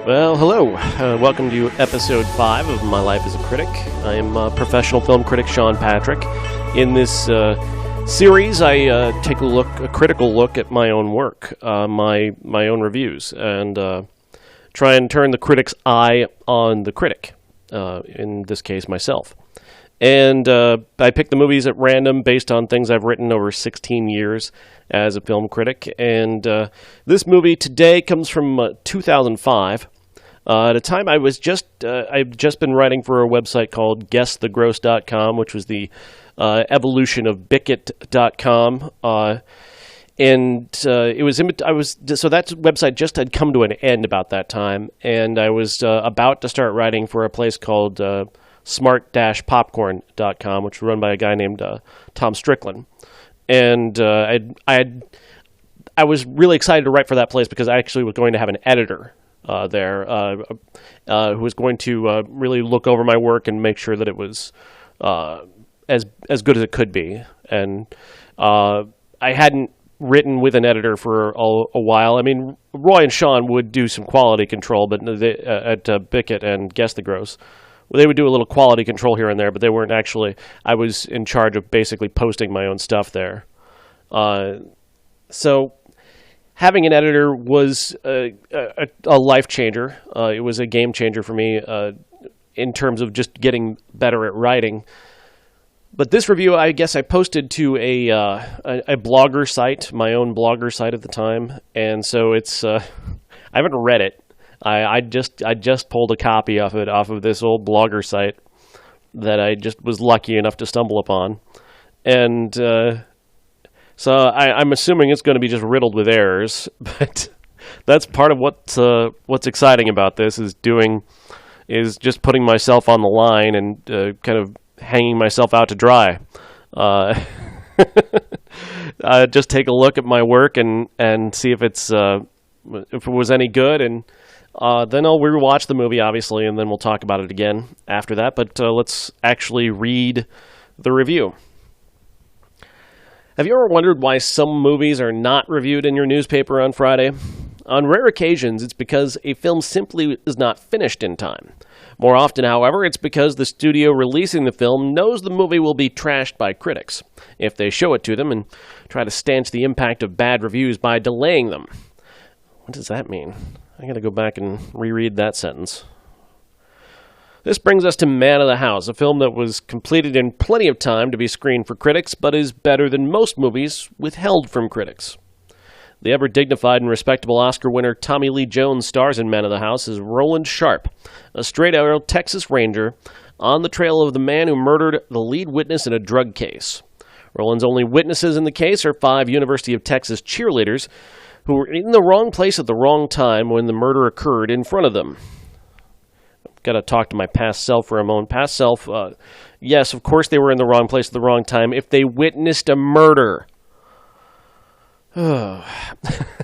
Well, hello. Welcome to episode 5 of My Life as a Critic. I am professional film critic Sean Patrick. In this series, I take a critical look at my own work, my own reviews, and try and turn the critic's eye on the critic, in this case, myself. And I pick the movies at random based on things I've written over 16 years as a film critic. And this movie today comes from 2005. At a time I'd just been writing for a website called GuessTheGross.com, which was the evolution of Bicket.com. And so that website just had come to an end about that time, and I was about to start writing for a place called smart-popcorn.com, which was run by a guy named Tom Strickland. And I was really excited to write for that place because I actually was going to have an editor there who was going to really look over my work and make sure that it was as good as it could be. And I hadn't written with an editor for a while. I mean, Roy and Sean would do some quality control, but at Bicket and Guess the Gross, they would do a little quality control here and there, but they weren't actually. I was in charge of basically posting my own stuff there. So having an editor was a life changer. It was a game changer for me in terms of just getting better at writing. But this review, I guess I posted to a blogger site, my own blogger site at the time, and so it's I haven't read it. I just pulled a copy of it off of this old blogger site that I just was lucky enough to stumble upon, and so I'm assuming it's going to be just riddled with errors. But that's part of what's exciting about this is just putting myself on the line and kind of hanging myself out to dry. Just take a look at my work and see if it was any good, and then I'll rewatch the movie, obviously, and then we'll talk about it again after that. But let's actually read the review. Have you ever wondered why some movies are not reviewed in your newspaper on Friday? On rare occasions, it's because a film simply is not finished in time. More often, however, it's because the studio releasing the film knows the movie will be trashed by critics if they show it to them and try to stanch the impact of bad reviews by delaying them. What does that mean? I gotta go back and reread that sentence. This brings us to Man of the House, a film that was completed in plenty of time to be screened for critics, but is better than most movies withheld from critics. The ever-dignified and respectable Oscar winner Tommy Lee Jones stars in Man of the House as Roland Sharp, a straight-out Texas Ranger, on the trail of the man who murdered the lead witness in a drug case. Roland's only witnesses in the case are 5 University of Texas cheerleaders who were in the wrong place at the wrong time when the murder occurred in front of them. I've got to talk to my past self for a moment. Past self, yes, of course they were in the wrong place at the wrong time if they witnessed a murder.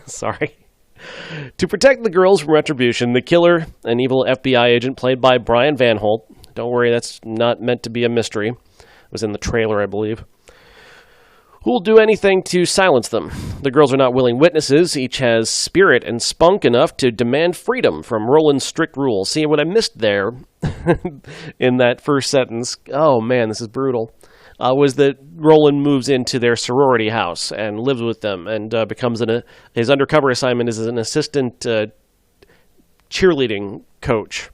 Sorry. To protect the girls from retribution, the killer, an evil FBI agent played by Brian Van Holt, don't worry, that's not meant to be a mystery, it was in the trailer, I believe, who will do anything to silence them. The girls are not willing witnesses. Each has spirit and spunk enough to demand freedom from Roland's strict rules. See, what I missed there in that first sentence, oh man, this is brutal, was that Roland moves into their sorority house and lives with them and becomes his undercover assignment is as an assistant cheerleading coach.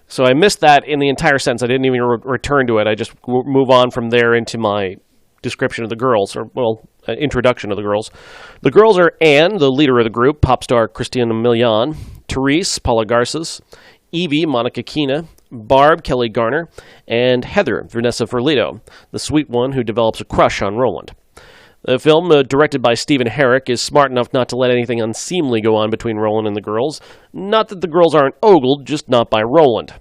So I missed that in the entire sentence. I didn't even return to it. I just move on from there into my description of the girls, introduction of the girls. The girls are Anne, the leader of the group, pop star Christina Milian, Therese, Paula Garces, Evie, Monica Keena, Barb, Kelly Garner, and Heather, Vanessa Ferlito, the sweet one who develops a crush on Roland. The film, directed by Stephen Herrick, is smart enough not to let anything unseemly go on between Roland and the girls. Not that the girls aren't ogled, just not by Roland.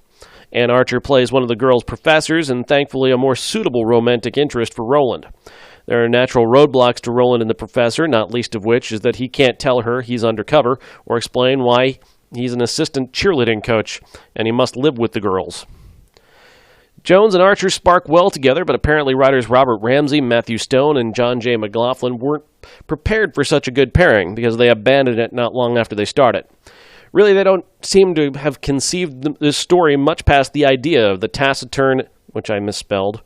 Ann Archer plays one of the girls' professors, and thankfully a more suitable romantic interest for Roland. There are natural roadblocks to Roland and the professor, not least of which is that he can't tell her he's undercover or explain why he's an assistant cheerleading coach, and he must live with the girls. Jones and Archer spark well together, but apparently writers Robert Ramsey, Matthew Stone, and John J. McLaughlin weren't prepared for such a good pairing because they abandoned it not long after they started. Really, they don't seem to have conceived this story much past the idea of the taciturn, which I misspelled,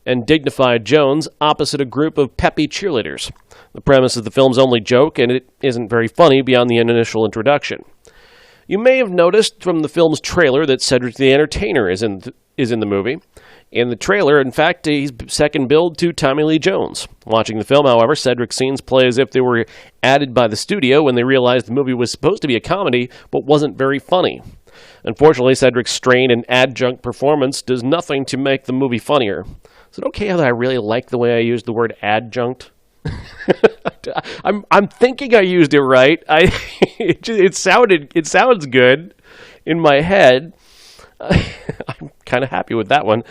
and dignified Jones opposite a group of peppy cheerleaders. The premise is the film's only joke, and it isn't very funny beyond the initial introduction. You may have noticed from the film's trailer that Cedric the Entertainer is in the movie. In the trailer, in fact, he's second billed to Tommy Lee Jones. Watching the film, however, Cedric's scenes play as if they were added by the studio when they realized the movie was supposed to be a comedy, but wasn't very funny. Unfortunately, Cedric's strained and adjunct performance does nothing to make the movie funnier. Is it okay that I really like the way I used the word adjunct? I'm thinking I used it right. It sounds good in my head. I'm kind of happy with that one.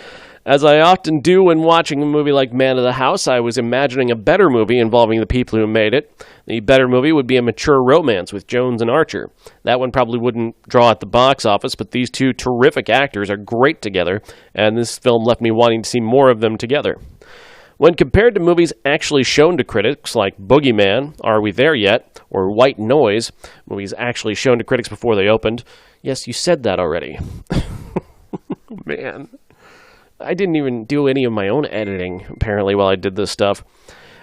As I often do when watching a movie like Man of the House, I was imagining a better movie involving the people who made it. The better movie would be a mature romance with Jones and Archer. That one probably wouldn't draw at the box office, but these two terrific actors are great together, and this film left me wanting to see more of them together. When compared to movies actually shown to critics like Boogeyman, Are We There Yet?, or White Noise, movies actually shown to critics before they opened, yes, you said that already. Man, I didn't even do any of my own editing, apparently, while I did this stuff.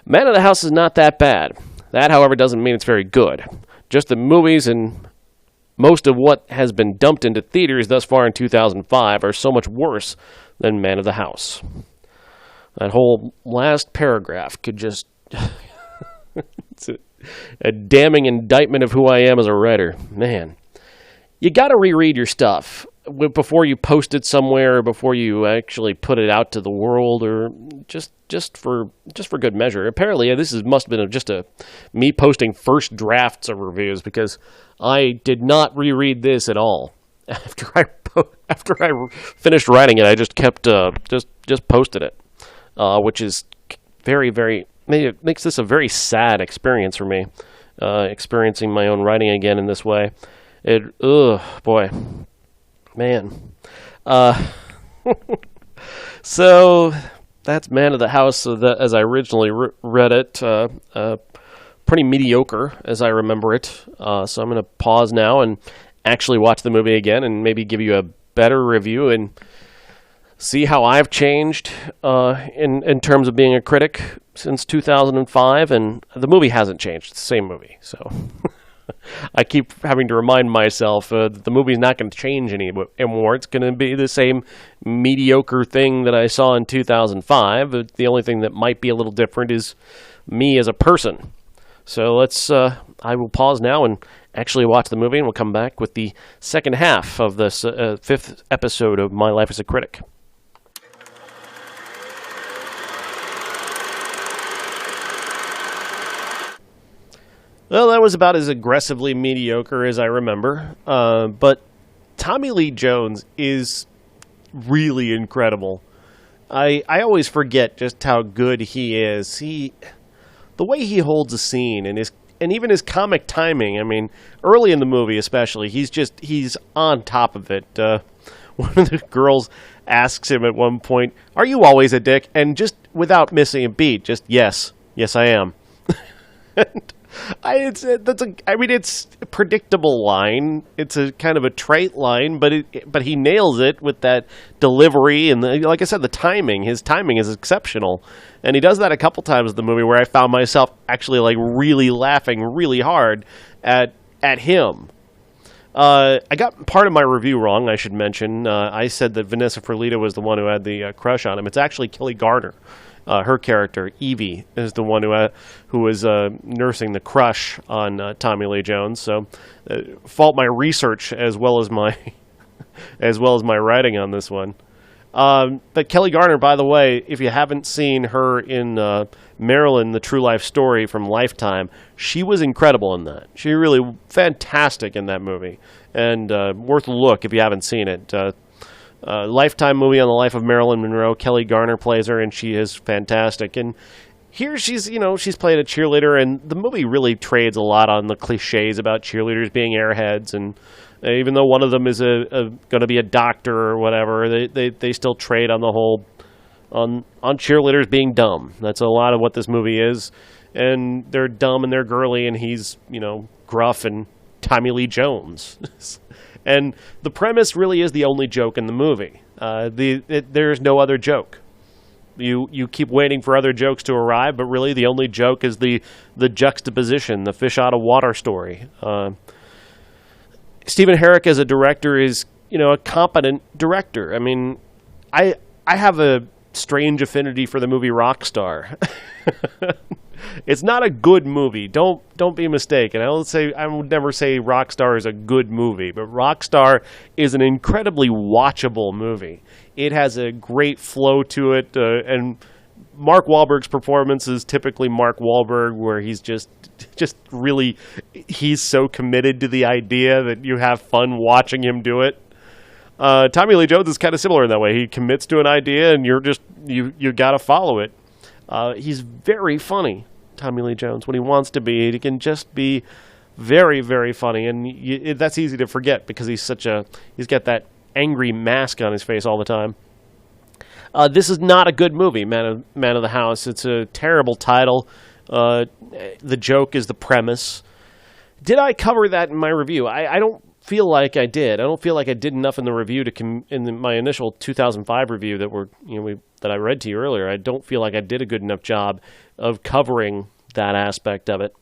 Man of the House is not that bad. That, however, doesn't mean it's very good. Just the movies and most of what has been dumped into theaters thus far in 2005 are so much worse than Man of the House. That whole last paragraph could just... it's a damning indictment of who I am as a writer. Man, you got to reread your stuff before you post it somewhere, before you actually put it out to the world, or just for good measure. Apparently, must have been just me posting first drafts of reviews, because I did not reread this at all. After I finished writing it, I just kept just posted it, which is very, very... It makes this a very sad experience for me, experiencing my own writing again in this way. Boy. Man. So, that's Man of the House as I originally read it. Pretty mediocre, as I remember it. So I'm going to pause now and actually watch the movie again and maybe give you a better review and see how I've changed in terms of being a critic since 2005. And the movie hasn't changed. It's the same movie, so... I keep having to remind myself that the movie's not going to change anymore. It's going to be the same mediocre thing that I saw in 2005. The only thing that might be a little different is me as a person. So I will pause now and actually watch the movie, and we'll come back with the second half of this fifth episode of My Life as a Critic. Well, that was about as aggressively mediocre as I remember. But Tommy Lee Jones is really incredible. I always forget just how good he is. The way he holds a scene and even his comic timing. I mean, early in the movie especially, he's on top of it. One of the girls asks him at one point, "Are you always a dick?" And just without missing a beat, just yes, I am. It's a predictable line. It's a kind of a trite line, but he nails it with that delivery and like I said, the timing. His timing is exceptional, and he does that a couple times in the movie where I found myself actually like really laughing really hard at him. I got part of my review wrong, I should mention. I said that Vanessa Ferlita was the one who had the crush on him. It's actually Kelly Garner. Her character, Evie, is the one who was nursing the crush on Tommy Lee Jones. So, fault my research as well as my writing on this one. But Kelly Garner, by the way, if you haven't seen her in Marilyn, the True Life Story from Lifetime, she was incredible in that. She really fantastic in that movie, and worth a look if you haven't seen it. Lifetime movie on the life of Marilyn Monroe. Kelly Garner plays her, and she is fantastic. And here she's played a cheerleader, and the movie really trades a lot on the cliches about cheerleaders being airheads. And even though one of them is going to be a doctor or whatever, they still trade on the whole on cheerleaders being dumb. That's a lot of what this movie is. And they're dumb and they're girly, and he's gruff and Tommy Lee Jones. And the premise really is the only joke in the movie. There's no other joke. You keep waiting for other jokes to arrive, but really the only joke is the juxtaposition, the fish out of water story. Stephen Herek as a director is, a competent director. I mean, I have a strange affinity for the movie Rockstar. It's not a good movie. Don't be mistaken. I would never say Rockstar is a good movie, but Rockstar is an incredibly watchable movie. It has a great flow to it, and Mark Wahlberg's performance is typically Mark Wahlberg, where he's just really, he's so committed to the idea that you have fun watching him do it. Tommy Lee Jones is kind of similar in that way. He commits to an idea, and you got to follow it. He's very funny, Tommy Lee Jones. When he wants to be, he can just be very, very funny, and that's easy to forget because he's got that angry mask on his face all the time. This is not a good movie, Man of the House. It's a terrible title. The joke is the premise. Did I cover that in my review? I don't feel like I did. I don't feel like I did enough in the review my initial 2005 review that I read to you earlier. I don't feel like I did a good enough job of covering that aspect of it.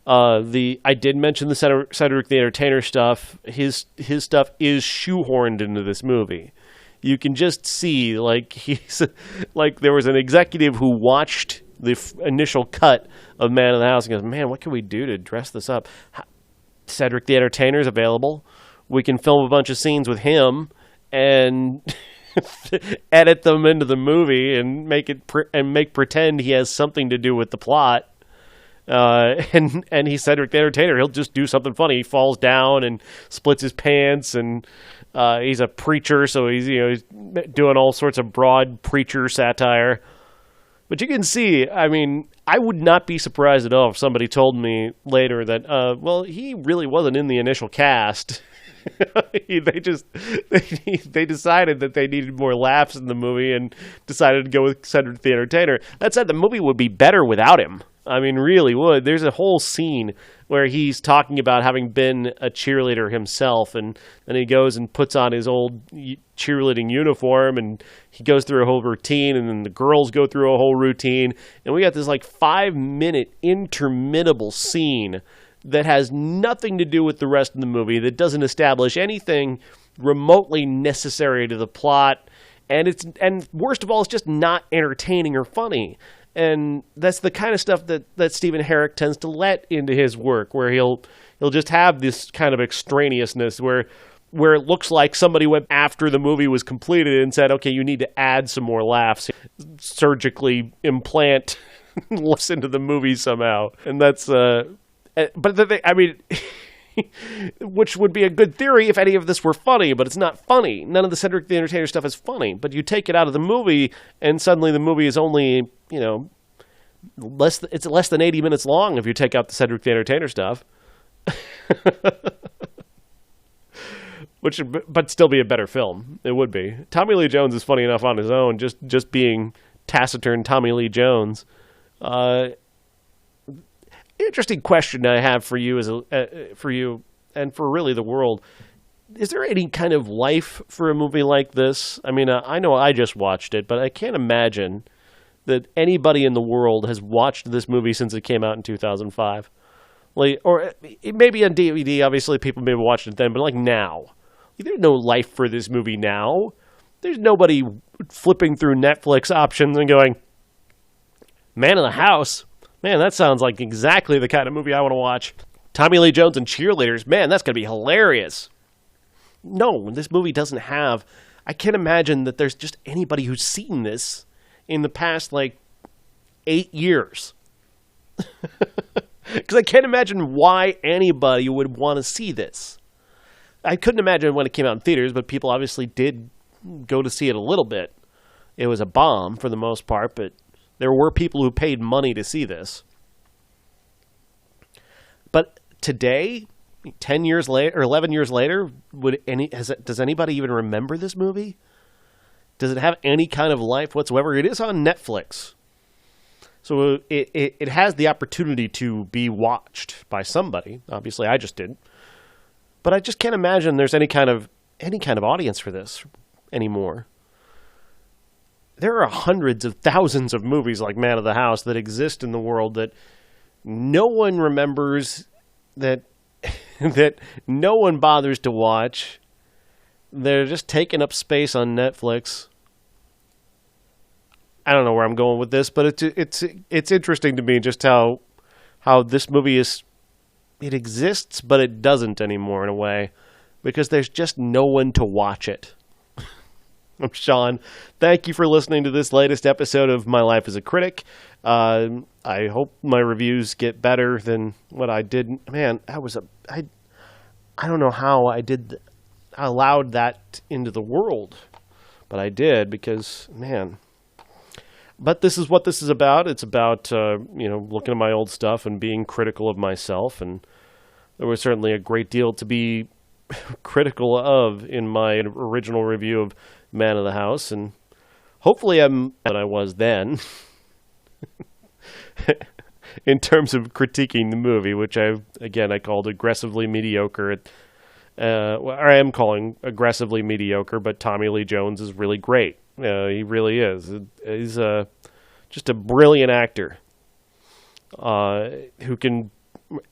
I did mention the Cedric the Entertainer stuff. His stuff is shoehorned into this movie. You can just see, there was an executive who watched the initial cut of Man of the House and goes, man, what can we do to dress this up? Cedric the Entertainer is available. We can film a bunch of scenes with him and edit them into the movie and make pretend he has something to do with the plot. And he's Cedric the Entertainer. He'll just do something funny. He falls down and splits his pants, and he's a preacher, so he's doing all sorts of broad preacher satire. But you can see, I mean, I would not be surprised at all if somebody told me later that, he really wasn't in the initial cast. They decided that they needed more laughs in the movie and decided to go with Cedric the Entertainer. That said, the movie would be better without him. I mean, really would. There's a whole scene where he's talking about having been a cheerleader himself, and then he goes and puts on his old cheerleading uniform, and he goes through a whole routine, and then the girls go through a whole routine, and we got this 5-minute interminable scene that has nothing to do with the rest of the movie, that doesn't establish anything remotely necessary to the plot, and worst of all, it's just not entertaining or funny. And that's the kind of stuff that Stephen Herek tends to let into his work, where he'll just have this kind of extraneousness where it looks like somebody went after the movie was completed and said, okay, you need to add some more laughs, surgically implant laughs into the movie somehow. And that's, which would be a good theory if any of this were funny, but it's not funny. None of the Cedric the Entertainer stuff is funny, but you take it out of the movie, and suddenly the movie is only, it's less than 80 minutes long if you take out the Cedric the Entertainer stuff. But still be a better film. It would be. Tommy Lee Jones is funny enough on his own, just being taciturn Tommy Lee Jones. Interesting question I have for you for you and for really the world. Is there any kind of life for a movie like this? I mean, I know I just watched it, but I can't imagine that anybody in the world has watched this movie since it came out in 2005. Or it may be on DVD. Obviously, people may have watched it then, but now, there's no life for this movie now. There's nobody flipping through Netflix options and going, Man of the House. Man, that sounds like exactly the kind of movie I want to watch. Tommy Lee Jones and cheerleaders. Man, that's going to be hilarious. No, this movie doesn't have... I can't imagine that there's just anybody who's seen this in the past, 8 years. Because I can't imagine why anybody would want to see this. I couldn't imagine when it came out in theaters, but people obviously did go to see it a little bit. It was a bomb for the most part, but... there were people who paid money to see this. But today, 10 years later, or 11 years later, does anybody even remember this movie? Does it have any kind of life whatsoever? It is on Netflix. So it has the opportunity to be watched by somebody. Obviously, I just did. But I just can't imagine there's any kind of audience for this anymore. There are hundreds of thousands of movies like Man of the House that exist in the world that no one remembers, that that no one bothers to watch. They're just taking up space on Netflix. I don't know where I'm going with this, but it's interesting to me just how this movie it exists, but it doesn't anymore in a way, because there's just no one to watch it. I'm Sean. Thank you for listening to this latest episode of My Life as a Critic. I hope my reviews get better than what I did. Man, I don't know how I allowed that into the world, but I did because, man. But this is what this is about. It's about, looking at my old stuff and being critical of myself. And there was certainly a great deal to be critical of in my original review of Man of the House. And hopefully I'm than I was then in terms of critiquing the movie, which I called aggressively mediocre. I am calling aggressively mediocre, but Tommy Lee Jones is really great. He really is. He's just a brilliant actor who can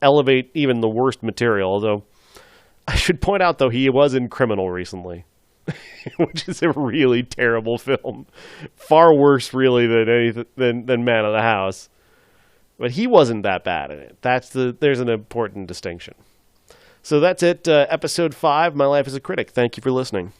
elevate even the worst material. Although I should point out, though, he was in Criminal recently, which is a really terrible film, far worse really than Man of the House. But he wasn't that bad in it. There's an important distinction. So that's it. Episode 5, My Life as a Critic. Thank you for listening.